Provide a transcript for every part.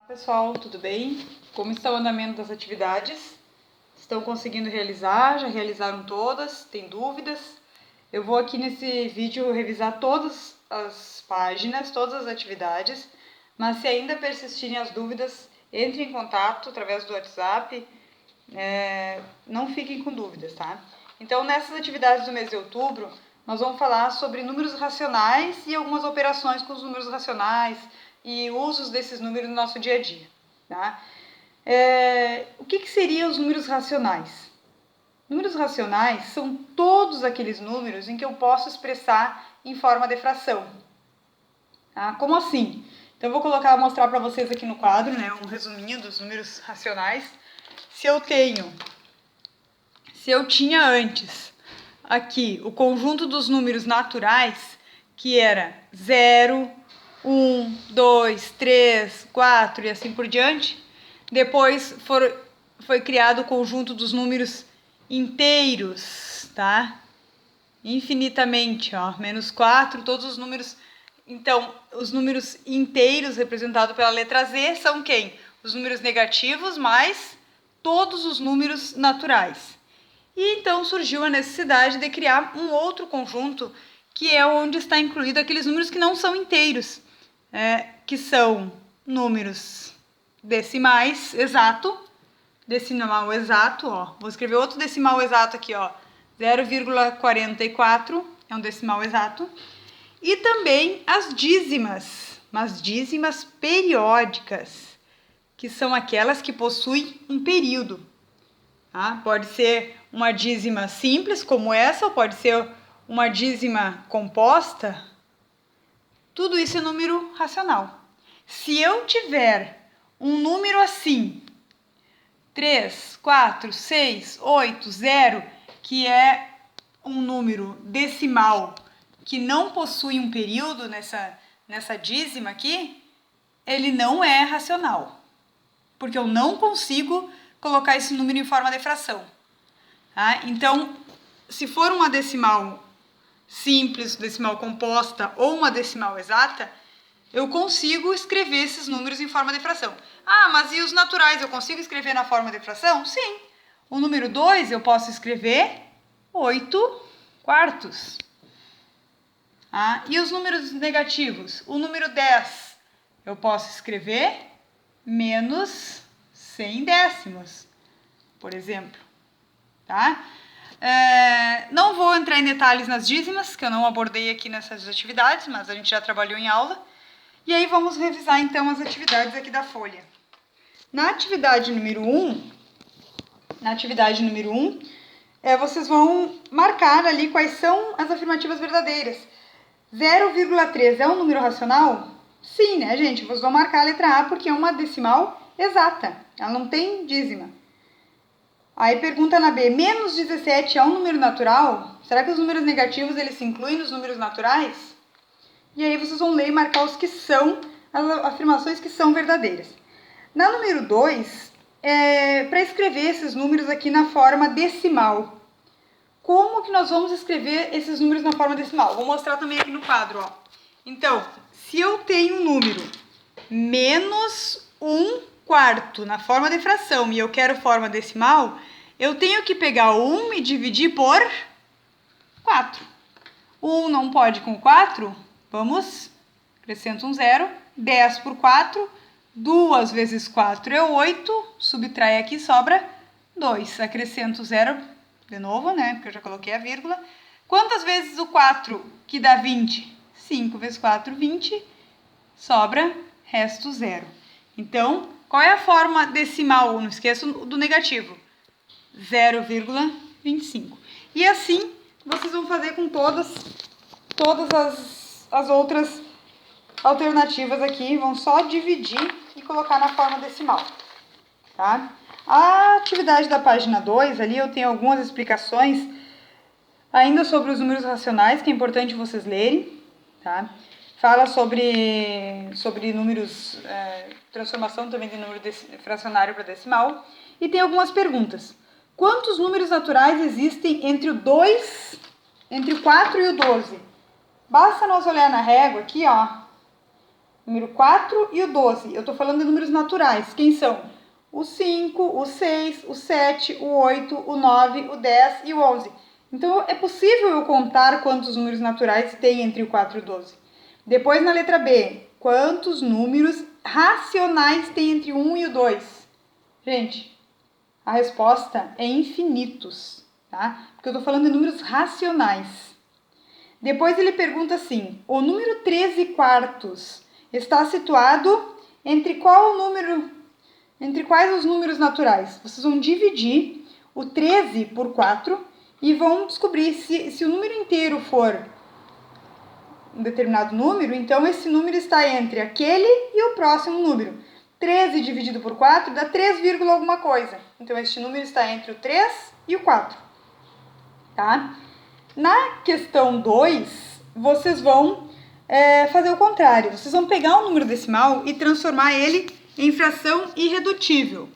Pessoal, tudo bem? Como está o andamento das atividades? Estão conseguindo realizar? Já realizaram todas? Tem dúvidas? Eu vou aqui nesse vídeo revisar todas as páginas, todas as atividades, mas se ainda persistirem as dúvidas, entre em contato através do WhatsApp, não fiquem com dúvidas, tá? Então, nessas atividades do mês de outubro, nós vamos falar sobre números racionais e algumas operações com os números racionais e usos desses números no nosso dia a dia, tá? O que seriam os números racionais? Números racionais são todos aqueles números em que eu posso expressar em forma de fração. Tá? Como assim? Então, eu vou mostrar para vocês aqui no quadro, né, um resuminho dos números racionais. Se eu tinha antes aqui o conjunto dos números naturais, que era 0, 1, 2, 3, 4 e assim por diante. Depois foi criado o conjunto dos números inteiros, tá? Infinitamente, ó, menos 4, todos os números. Então, os números inteiros representados pela letra Z são quem? Os números negativos mais todos os números naturais. E então surgiu a necessidade de criar um outro conjunto, que é onde está incluído aqueles números que não são inteiros, que são números decimais, decimal exato, ó. Vou escrever outro decimal exato aqui, ó. 0,44 é um decimal exato. E também as dízimas, mas dízimas periódicas, que são aquelas que possuem um período. Tá? Pode ser uma dízima simples, como essa, ou pode ser uma dízima composta. Tudo isso é número racional. Se eu tiver um número assim, 3, 4, 6, 8, 0, que é um número decimal que não possui um período nessa dízima aqui, ele não é racional. Porque eu não consigo colocar esse número em forma de fração. Tá? Então, se for uma decimal simples, decimal composta ou uma decimal exata, eu consigo escrever esses números em forma de fração. Ah, mas e os naturais? Eu consigo escrever na forma de fração? Sim. O número 2 eu posso escrever 8 quartos. Ah, e os números negativos? O número 10 eu posso escrever menos 100 décimos, por exemplo. Tá? Não vou entrar em detalhes nas dízimas, que eu não abordei aqui nessas atividades, mas a gente já trabalhou em aula. E aí vamos revisar então as atividades aqui da folha. Na atividade número 1, vocês vão marcar ali quais são as afirmativas verdadeiras. 0,3 é um número racional? Sim, né, gente? Vocês vão marcar a letra A porque é uma decimal exata. Ela não tem dízima. Aí pergunta na B, menos 17 é um número natural? Será que os números negativos eles se incluem nos números naturais? E aí vocês vão ler e marcar os que são, as afirmações que são verdadeiras. Na número 2, para escrever esses números aqui na forma decimal. Como que nós vamos escrever esses números na forma decimal? Vou mostrar também aqui no quadro, ó. Então, se eu tenho um número menos 1 quarto na forma de fração e eu quero forma decimal, eu tenho que pegar o 1 e dividir por 4. O 1 não pode com 4, vamos, acrescento um 0, 10 por 4, 2 vezes 4 é 8, subtrai aqui, sobra 2, acrescento 0 de novo, né, porque eu já coloquei a vírgula. Quantas vezes o 4 que dá 20? 5 vezes 4, 20, sobra resto 0. Então, qual é a forma decimal? Não esqueça do negativo. 0,25. E assim, vocês vão fazer com todas as outras alternativas aqui. Vão só dividir e colocar na forma decimal. Tá? A atividade da página 2, ali eu tenho algumas explicações ainda sobre os números racionais, que é importante vocês lerem. Tá? Fala sobre números, transformação também de número fracionário para decimal. E tem algumas perguntas. Quantos números naturais existem entre o 4 e o 12? Basta nós olhar na régua aqui, ó. número 4 e o 12. Eu estou falando de números naturais. Quem são? O 5, o 6, o 7, o 8, o 9, o 10 e o 11. Então, é possível eu contar quantos números naturais tem entre o 4 e o 12. Depois, na letra B, quantos números racionais tem entre o 1 e o 2? Gente, a resposta é infinitos, tá? Porque eu estou falando de números racionais. Depois ele pergunta assim, o número 13 quartos está situado entre quais os números naturais? Vocês vão dividir o 13 por 4 e vão descobrir se o número inteiro for um determinado número, então esse número está entre aquele e o próximo número. 13 dividido por 4 dá 3, alguma coisa. Então, este número está entre o 3 e o 4. Tá? Na questão 2, vocês vão fazer o contrário. Vocês vão pegar um número decimal e transformar ele em fração irredutível.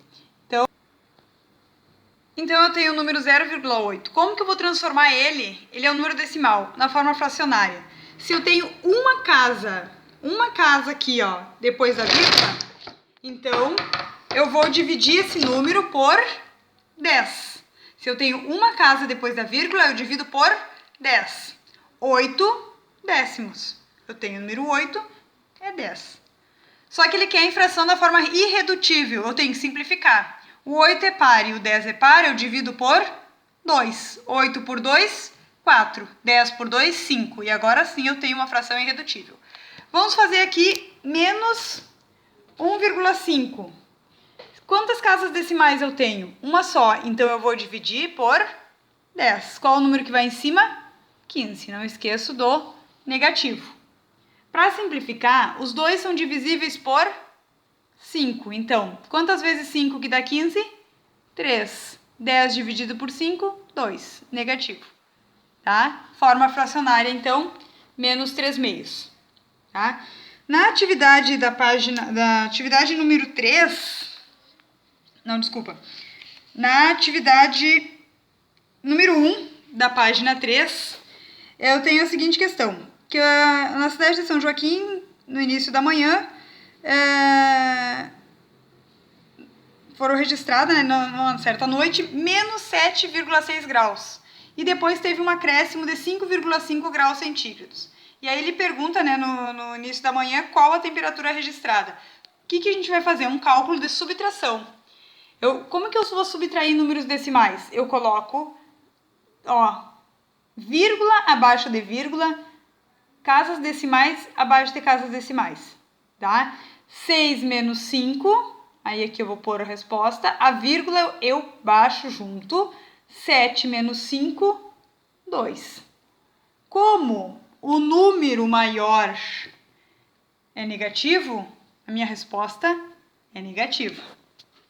Então, eu tenho o número 0,8. Como que eu vou transformar ele? Ele é um número decimal, na forma fracionária. Se eu tenho uma casa aqui, ó, depois da vírgula, então eu vou dividir esse número por 10. Se eu tenho uma casa depois da vírgula, eu divido por 10. 8 décimos. Eu tenho o número 8, é 10. Só que ele quer em fração da forma irredutível, eu tenho que simplificar. O 8 é par e o 10 é par, eu divido por 2. 8 por 2, 4. 10 por 2, 5. E agora sim eu tenho uma fração irredutível. Vamos fazer aqui menos 1,5. Quantas casas decimais eu tenho? Uma só, então eu vou dividir por 10. Qual o número que vai em cima? 15. Não esqueço do negativo. Para simplificar, os dois são divisíveis por 5. Então, quantas vezes 5 que dá 15? 3. 10 dividido por 5, 2. Negativo. Tá? Forma fracionária, então, menos 3 meios. Tá? Na atividade da atividade número 3, na atividade número 1 da página 3, eu tenho a seguinte questão, que na cidade de São Joaquim, no início da manhã, foram registradas, né, numa certa noite, menos 7,6 graus. E depois teve um acréscimo de 5,5 graus centígrados. E aí ele pergunta, né, no início da manhã, qual a temperatura registrada. O que a gente vai fazer? Um cálculo de subtração. Como que eu vou subtrair números decimais? Eu coloco, vírgula abaixo de vírgula, casas decimais abaixo de casas decimais, tá? 6 menos 5, aí aqui eu vou pôr a resposta, a vírgula eu baixo junto, 7 menos 5, 2. Como o número maior é negativo, a minha resposta é negativa.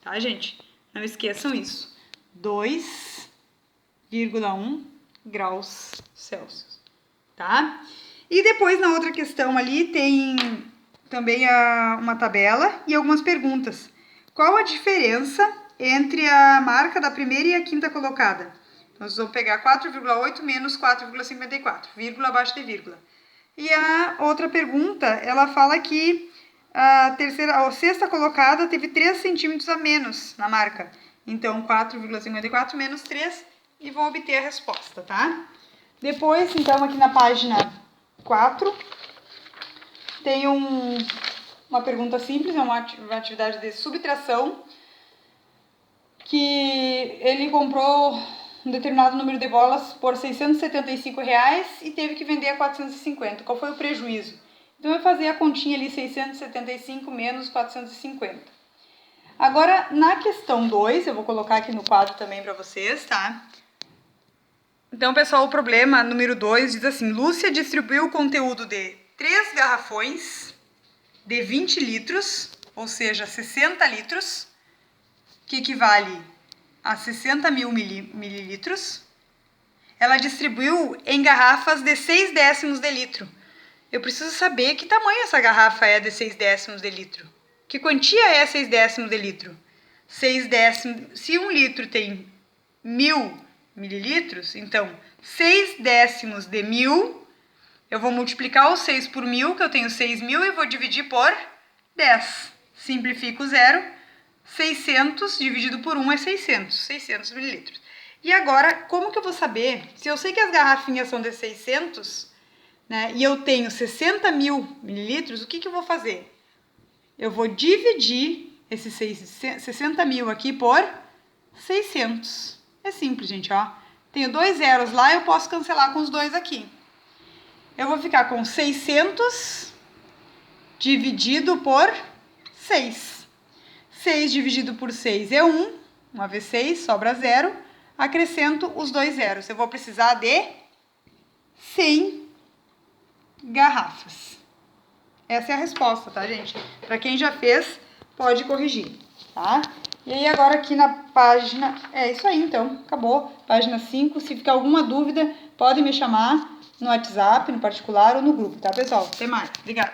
Tá, gente? Não esqueçam isso. 2,1 graus Celsius. Tá? E depois, na outra questão ali, tem também uma tabela e algumas perguntas. Qual a diferença entre a marca da primeira e a quinta colocada? Nós vamos pegar 4,8 menos 4,54, vírgula abaixo de vírgula. E a outra pergunta, ela fala que a sexta colocada teve 3 centímetros a menos na marca. Então, 4,54 menos 3 e vou obter a resposta, tá? Depois, então, aqui na página 4, tem uma pergunta simples, é uma atividade de subtração, que ele comprou um determinado número de bolas por R$675 e teve que vender a 450. Qual foi o prejuízo? Então, eu vou fazer a continha ali, 675 menos 450. Agora, na questão 2, eu vou colocar aqui no quadro também para vocês, tá? Então, pessoal, o problema número 2 diz assim, Lúcia distribuiu o conteúdo de 3 garrafões de 20 litros, ou seja, 60 litros, que equivale a 60 mil mililitros. Ela distribuiu em garrafas de 6 décimos de litro. Eu preciso saber que tamanho essa garrafa é de 6 décimos de litro. Que quantia é 6 décimos de litro? 6 décimos, se 1 litro tem 1000 mililitros, então 6 décimos de 1000 Eu vou multiplicar o 6 por 1.000, que eu tenho 6.000, e vou dividir por 10. Simplifico o zero. 600 dividido por 1 é 600 mililitros. E agora, como que eu vou saber? Se eu sei que as garrafinhas são de 600, né, e eu tenho 60.000 mililitros, o que eu vou fazer? Eu vou dividir esses 60.000 aqui por 600. É simples, gente, ó. Tenho 2 zeros lá, eu posso cancelar com os 2 aqui. Eu vou ficar com 600 dividido por 6. 6 dividido por 6 é 1. 1 vezes 6, sobra 0. Acrescento os 2 zeros. Eu vou precisar de 100 garrafas. Essa é a resposta, tá, gente? Para quem já fez, pode corrigir, tá? E aí agora aqui na página... É isso aí, então. Acabou. Página 5. Se ficar alguma dúvida, pode me chamar no WhatsApp, no particular ou no grupo, tá, pessoal? Até mais. Obrigada.